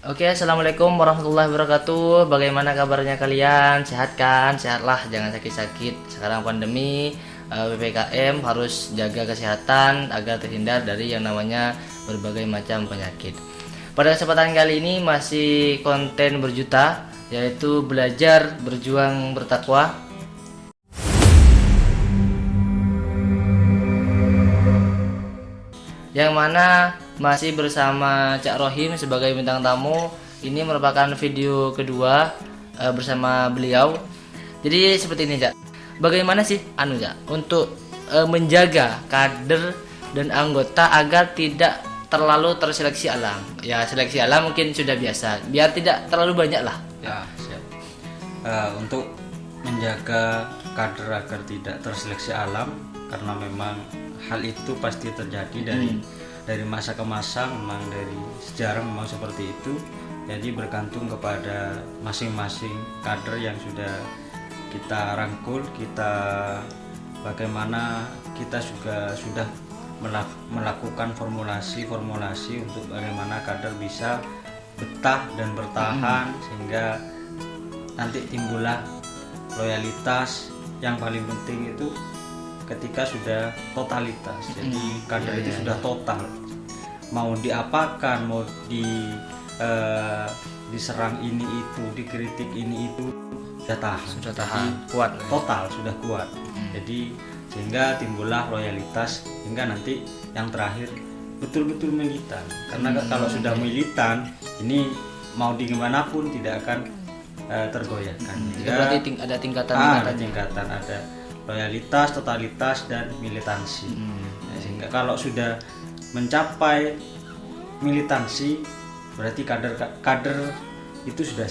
Oke, assalamualaikum warahmatullahi wabarakatuh. Bagaimana kabarnya kalian? Sehat kan? Sehatlah, jangan sakit-sakit. Sekarang pandemi, PPKM, harus jaga kesehatan agar terhindar dari yang namanya berbagai macam penyakit. Pada kesempatan kali ini masih konten berjuta, yaitu belajar, berjuang, bertakwa. Yang mana masih bersama Cak Rohim sebagai bintang tamu. Ini merupakan video kedua bersama beliau. Jadi seperti ini, Cak. Bagaimana sih Cak, untuk menjaga kader dan anggota agar tidak terlalu terseleksi alam? Ya, seleksi alam mungkin sudah biasa, biar tidak terlalu banyak lah. Ya, siap. Untuk menjaga kader agar tidak terseleksi alam, karena memang hal itu pasti terjadi dari masa ke masa, memang dari sejarah memang seperti itu. Jadi bergantung kepada masing-masing kader yang sudah kita rangkul, kita bagaimana kita juga sudah melakukan formulasi untuk bagaimana kader bisa betah dan bertahan sehingga nanti timbullah loyalitas. Yang paling penting itu ketika sudah totalitas, jadi kader itu sudah total, mau diapakan, mau diserang ini itu, dikritik ini itu, sudah tahan, Jadi, kuat, total sudah kuat. Jadi sehingga timbullah loyalitas, hingga nanti yang terakhir betul-betul militan, karena kalau sudah militan ini mau dimanapun tidak akan tergoyahkan. Berarti ada tingkatan. Ada loyalitas, totalitas, dan militansi. Sehingga kalau sudah mencapai militansi, berarti kader itu sudah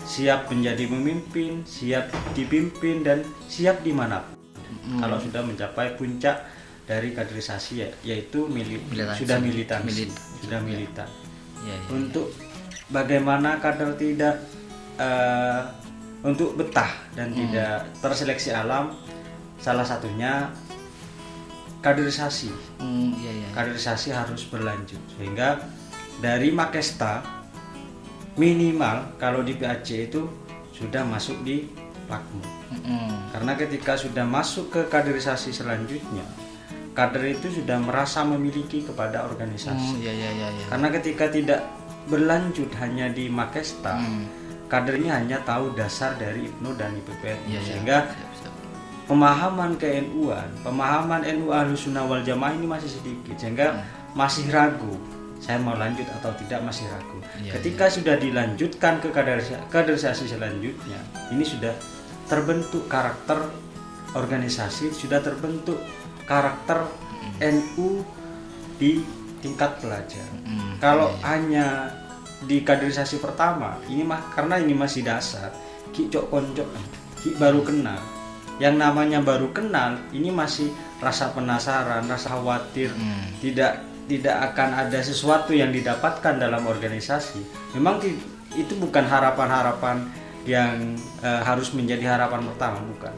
siap menjadi pemimpin, siap dipimpin, dan siap dimanapun. Kalau sudah mencapai puncak dari kaderisasi, yaitu sudah militansi, sudah militan. Untuk bagaimana kader tidak untuk betah dan tidak terseleksi alam, salah satunya kaderisasi. Kaderisasi harus berlanjut, sehingga dari Makesta minimal kalau di PAC itu sudah masuk di Lakmu. Karena ketika sudah masuk ke kaderisasi selanjutnya, kader itu sudah merasa memiliki kepada organisasi. Karena ketika tidak berlanjut hanya di Makesta, kadernya hanya tahu dasar dari IPNU dan IPPNU, sehingga pemahaman ke-NU-an, pemahaman NU Ahlussunnah wal Jamaah ini masih sedikit, sehingga masih ragu, saya mau lanjut atau tidak, masih ragu. Ketika sudah dilanjutkan ke kaderisasi selanjutnya, ini sudah terbentuk karakter organisasi, sudah terbentuk karakter NU di tingkat pelajar. Kalau hanya di kaderisasi pertama ini karena ini masih dasar, ki cok koncok, ki baru kenal. Yang namanya baru kenal ini masih rasa penasaran, rasa khawatir, tidak akan ada sesuatu yang didapatkan dalam organisasi. Memang itu bukan harapan-harapan yang harus menjadi harapan pertama, bukan.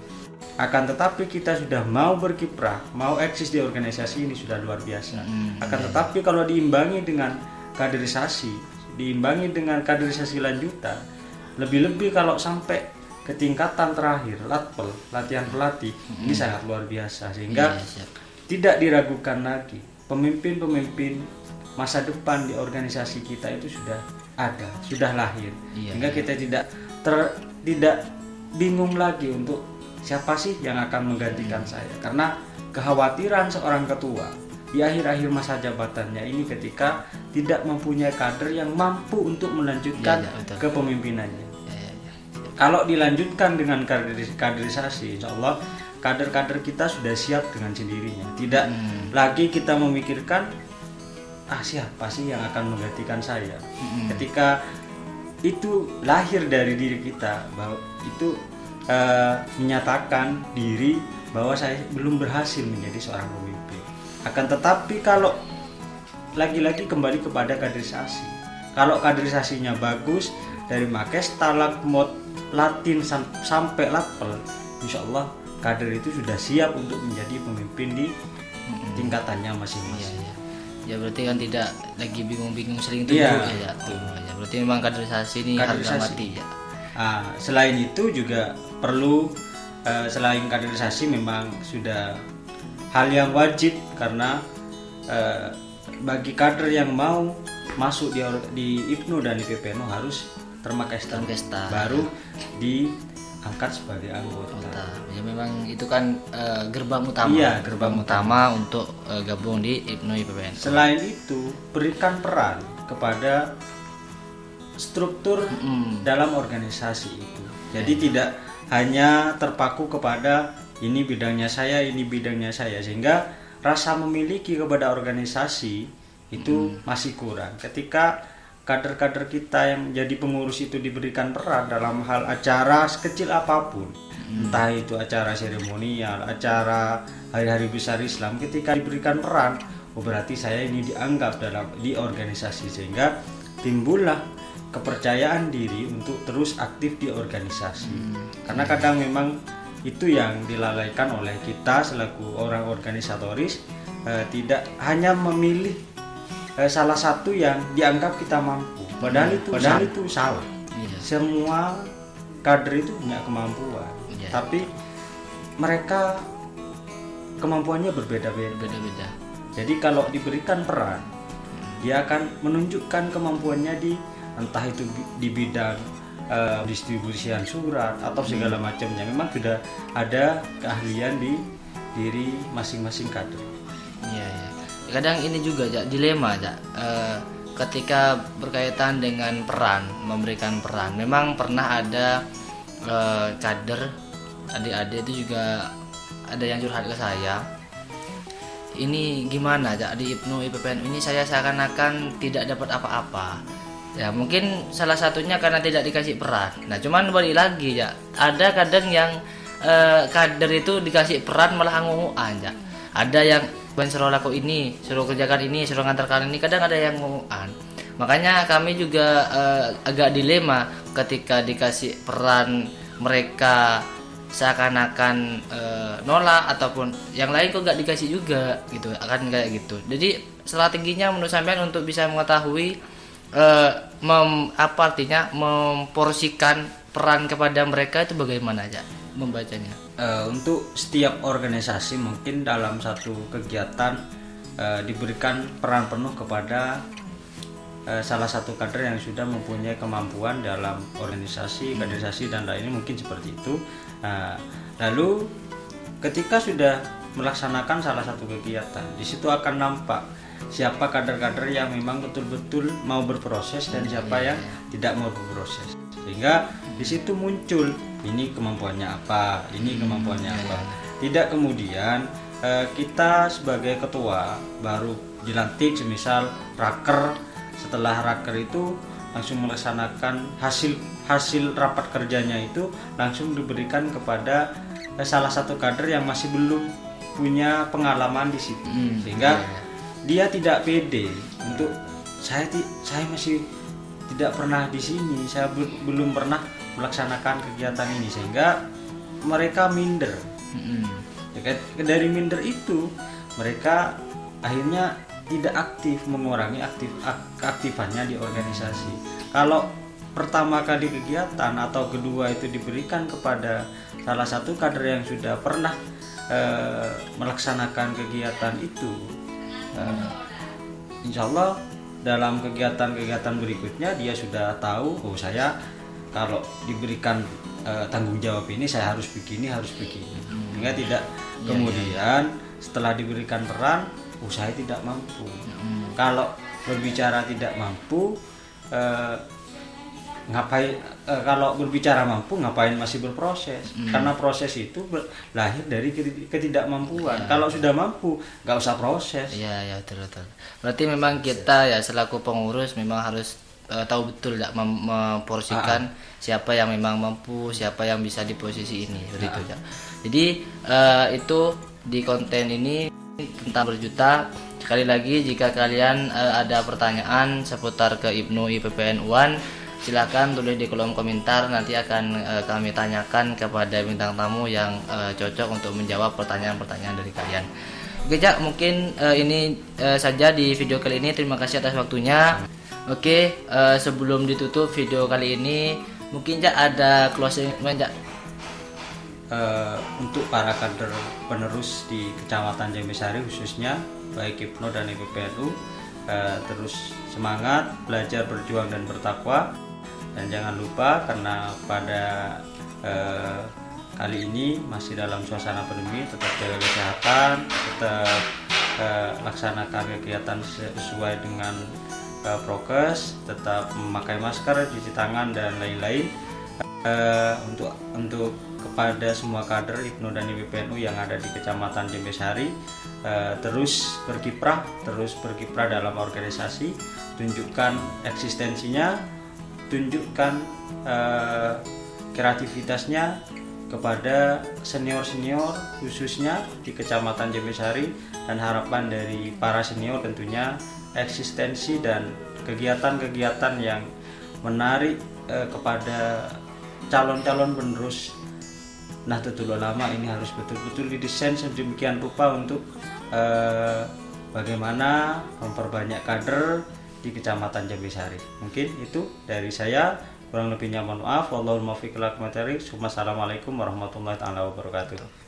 Akan tetapi kita sudah mau berkiprah, mau eksis di organisasi ini sudah luar biasa. Akan tetapi kalau diimbangi dengan kaderisasi, diimbangi dengan kaderisasi lanjutan, lebih-lebih kalau sampai ke tingkatan terakhir, latpel, latihan pelatih, ini sangat luar biasa, sehingga tidak diragukan lagi pemimpin-pemimpin masa depan di organisasi kita itu sudah ada, sudah lahir, sehingga kita tidak bingung lagi untuk siapa sih yang akan menggantikan saya, karena kekhawatiran seorang ketua di akhir-akhir masa jabatannya ini ketika tidak mempunyai kader yang mampu untuk melanjutkan kepemimpinannya. Kalau dilanjutkan dengan kaderisasi, insya Allah kader-kader kita sudah siap dengan sendirinya. Tidak lagi kita memikirkan siapa sih yang akan menggantikan saya. Ketika itu lahir dari diri kita, bahwa itu menyatakan diri bahwa saya belum berhasil menjadi seorang pemimpin. Akan tetapi kalau lagi-lagi kembali kepada kaderisasi, kalau kaderisasinya bagus dari Makesta, Lakmot, Latin sampai Latpel, insya Allah kader itu sudah siap untuk menjadi pemimpin di tingkatannya masing-masing. Ya berarti kan tidak lagi bingung-bingung sering tunggu Iya, ya. Ya berarti memang kaderisasi ini harga Kaderisasi. mati ya. Selain itu juga perlu selain kaderisasi memang sudah hal yang wajib karena bagi kader yang mau masuk di IPNU dan IPPNU harus termakesta baru diangkat sebagai anggota. Ya memang itu kan gerbang utama. Iya, gerbang utama untuk gabung di IPNU IPPNU. Selain itu, berikan peran kepada struktur dalam organisasi itu. Jadi tidak hanya terpaku kepada ini bidangnya saya, sehingga rasa memiliki kepada organisasi itu masih kurang. Ketika kader-kader kita yang menjadi pengurus itu diberikan peran dalam hal acara sekecil apapun, entah itu acara seremonial, acara hari-hari besar Islam, ketika diberikan peran, berarti saya ini dianggap di organisasi, sehingga timbullah kepercayaan diri untuk terus aktif di organisasi. Karena kadang memang itu yang dilalaikan oleh kita selaku orang organisatoris, tidak hanya memilih salah satu yang dianggap kita mampu, padahal itu salah. Semua kader itu punya kemampuan, tapi mereka kemampuannya berbeda-beda. Jadi kalau diberikan peran, dia akan menunjukkan kemampuannya entah itu di bidang distribusian surat atau segala macamnya. Memang sudah ada keahlian di diri masing-masing kader. Iya. Kadang ini juga dilema ketika berkaitan dengan memberikan peran. Memang pernah ada kader adik-adik itu juga ada yang curhat ke saya. Ini gimana di IPNU IPPNU ini saya seakan-akan tidak dapat apa-apa. Ya mungkin salah satunya karena tidak dikasih peran. Nah cuman balik lagi ada kadang yang kader itu dikasih peran malah ngunguan Ada yang suruh laku ini, suruh kerjakan ini, suruh ngantarkan ini, kadang ada yang ngunguan. Makanya kami juga agak dilema ketika dikasih peran, mereka seakan-akan nolak, ataupun yang lain kok gak dikasih juga gitu, akan kayak gitu. Jadi strateginya menurut sampean untuk bisa mengetahui memporsikan peran kepada mereka itu bagaimana membacanya? Untuk setiap organisasi mungkin dalam satu kegiatan diberikan peran penuh kepada salah satu kader yang sudah mempunyai kemampuan dalam organisasi, kaderisasi dan lainnya, mungkin seperti itu. Lalu ketika sudah melaksanakan salah satu kegiatan, di situ akan nampak siapa kader-kader yang memang betul-betul mau berproses dan siapa yang tidak mau berproses, sehingga di situ muncul ini kemampuannya apa, ini kemampuannya apa. Tidak kemudian kita sebagai ketua baru dilantik, semisal raker, setelah raker itu langsung melaksanakan hasil rapat kerjanya itu langsung diberikan kepada salah satu kader yang masih belum punya pengalaman di situ, sehingga dia tidak pede untuk saya masih tidak pernah di sini, saya belum pernah melaksanakan kegiatan ini, sehingga mereka minder. Dari minder itu mereka akhirnya tidak aktif, mengurangi keaktifannya di organisasi. Kalau pertama kali kegiatan atau kedua itu diberikan kepada salah satu kader yang sudah pernah melaksanakan kegiatan itu, insya Allah dalam kegiatan-kegiatan berikutnya dia sudah tahu, saya kalau diberikan tanggung jawab ini saya harus begini, sehingga tidak kemudian setelah diberikan peran, saya tidak mampu. Kalau berbicara tidak mampu, kalau berbicara mampu ngapain masih berproses? Karena proses itu lahir dari ketidakmampuan. Kalau sudah mampu nggak usah proses. Iya betul. Berarti memang kita selaku pengurus memang harus tahu betul memporsikan siapa yang memang mampu, siapa yang bisa di posisi ini, begitu ya. Jadi itu di konten ini tentang berjuta. Sekali lagi jika kalian ada pertanyaan seputar ke IPNU IPPN UAN, silakan tulis di kolom komentar, nanti akan kami tanyakan kepada bintang tamu yang cocok untuk menjawab pertanyaan-pertanyaan dari kalian. Oke Cak, mungkin ini saja di video kali ini. Terima kasih atas waktunya. Oke, sebelum ditutup video kali ini, mungkin Cak ada closing Cak. Untuk para kader penerus di Kecamatan Jambesari khususnya, baik IPNO dan IPPNU, terus semangat, belajar, berjuang dan bertakwa. Dan jangan lupa, karena pada kali ini masih dalam suasana pandemi, tetap jaga kesehatan, tetap laksanakan kegiatan sesuai dengan prokes, tetap memakai masker, cuci tangan dan lain-lain. Untuk kepada semua kader IPNO dan IPPNU yang ada di Kecamatan Jambesari, terus berkiprah dalam organisasi, tunjukkan eksistensinya, tunjukkan kreativitasnya kepada senior-senior khususnya di Kecamatan Jambesari, dan harapan dari para senior tentunya eksistensi dan kegiatan-kegiatan yang menarik kepada calon-calon penerus Nahdlatul Ulama ini harus betul-betul didesain sedemikian rupa untuk bagaimana memperbanyak kader di Kecamatan Jambesari. Mungkin itu dari saya, kurang lebihnya mohon maaf. Wallahul muwaffiq ila aqwamit thoriq. Wassalamualaikum warahmatullahi wabarakatuh.